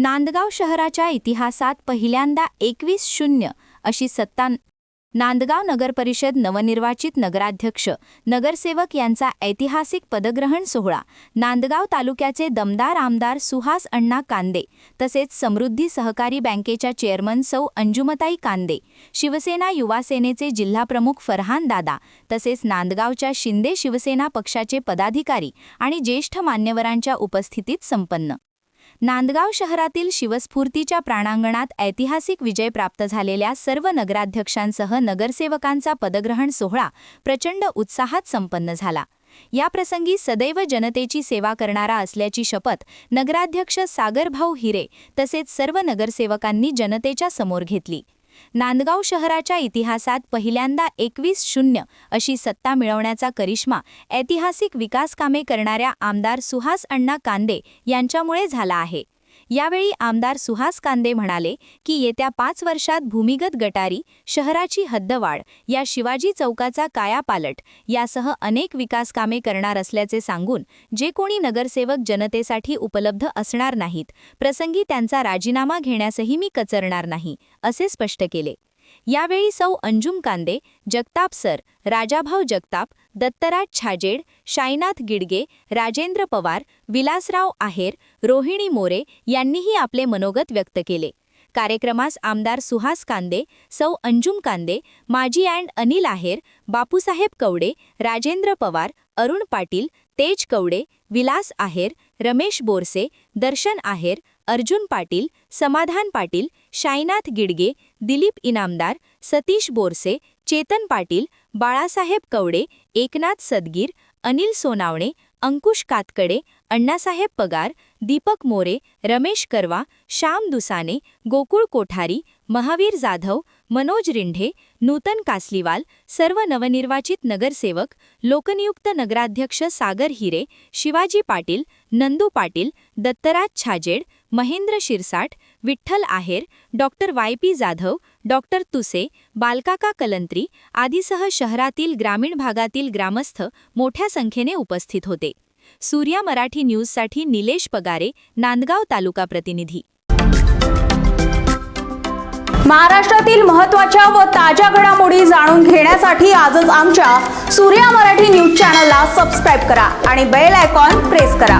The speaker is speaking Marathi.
नांदगाव शहराच्या इतिहासात पहिल्यांदा 21-0 अशी सत्ता नांदगाव नगरपरिषद नवनिर्वाचित नगराध्यक्ष नगरसेवक यांचा ऐतिहासिक पदग्रहण सोहळा नांदगाव तालुक्याचे दमदार आमदार सुहास अण्णा कांदे तसेच समृद्धी सहकारी बँकेच्या चेअरमन सौ अंजुमताई कांदे, शिवसेना युवा सेनेचे जिल्हाप्रमुख फरहान दादा तसेच नांदगावच्या शिंदे शिवसेना पक्षाचे पदाधिकारी आणि ज्येष्ठ मान्यवरांच्या उपस्थितीत संपन्न। नांदगाव शहरातील शिवस्फूर्तीच्या प्रांगणात ऐतिहासिक विजय प्राप्त झालेल्या सर्व नगराध्यक्षांसह नगरसेवकांचा पदग्रहण सोहळा प्रचंड उत्साहात संपन्न झाला। या प्रसंगी सदैव जनतेची सेवा करणारा असल्याची शपथ नगराध्यक्ष सागरभाऊ हिरे तसेच सर्व नगरसेवकांनी जनतेच्या समोर घेतली। नांदगाव शहराच्या इतिहासात पहिल्यांदा 21-0 अशी सत्ता मिळवण्याचा करिश्मा ऐतिहासिक विकास कामे करणाऱ्या आमदार सुहास अण्णा कांदे यांच्यामुळे झाला आहे। यावेळी आमदार सुहास कांदे म्हणाले की येत्या 5 वर्षात भूमिगत गटारी, शहराची हद्दवाढ, या शिवाजी चौकाचा कायापालट यासह अनेक विकास कामे करणार असल्याचे सांगून जे कोणी नगरसेवक जनतेसाठी उपलब्ध असणार नाहीत, प्रसंगी त्यांचा राजीनामा घेण्यासही मी कचरणार नाही, असे स्पष्ट केले। यावेळी सौ अंजुम कांदे, जगताप सर, राजाभाऊ जगताप, दत्तराज छाजेड, शाईनाथ गिडगे, राजेंद्र पवार, विलासराव आहेर, रोहिणी मोरे यांनीही आपले मनोगत व्यक्त केले। कार्यक्रमास आमदार सुहास कांदे, सौ अंजुम कांदे, माजी अँड अनिल आहेर, बापूसाहेब कवडे, राजेंद्र पवार, अरुण पाटील, तेज कवडे, विलास आहेर, रमेश बोरसे, दर्शन आहेर, अर्जुन पाटील, समाधान पाटील, शाईनाथ गिडगे, दिलीप इनामदार, सतीश बोरसे, चेतन पाटील, बाळासाहेब कवडे, एकनाथ सदगीर, अनिल सोनावणे, अंकुश कातकडे, अण्णासाहेब पगार, दीपक मोरे, रमेश करवा, श्याम दुसाने, गोकुळ कोठारी, महावीर जाधव, मनोज रिंढे, नूतन कासलीवाल, सर्व नवनिर्वाचित नगरसेवक, लोकनियुक्त नगराध्यक्ष सागर हिरे, शिवाजी पाटील, नंदू पाटील, दत्तराज छाजेड, महेंद्र शिरसाट, विठ्ठल आहेर, डॉक्टर YP जाधव, डॉक्टर तुसे, बालकाका कलंत्री आदीसह शहरातील ग्रामीण भागातील ग्रामस्थ मोठ्या संख्येने उपस्थित होते। सूर्या मराठी न्यूजसाठी निलेश पगारे, नांदगाव तालुका प्रतिनिधी। महाराष्ट्रातील महत्त्वाच्या व ताज्या घडामोडी जाणून घेण्यासाठी आजच आमच्या सूर्या मराठी न्यूज चॅनलला सबस्क्राइब करा आणि बेल आयकॉन प्रेस करा।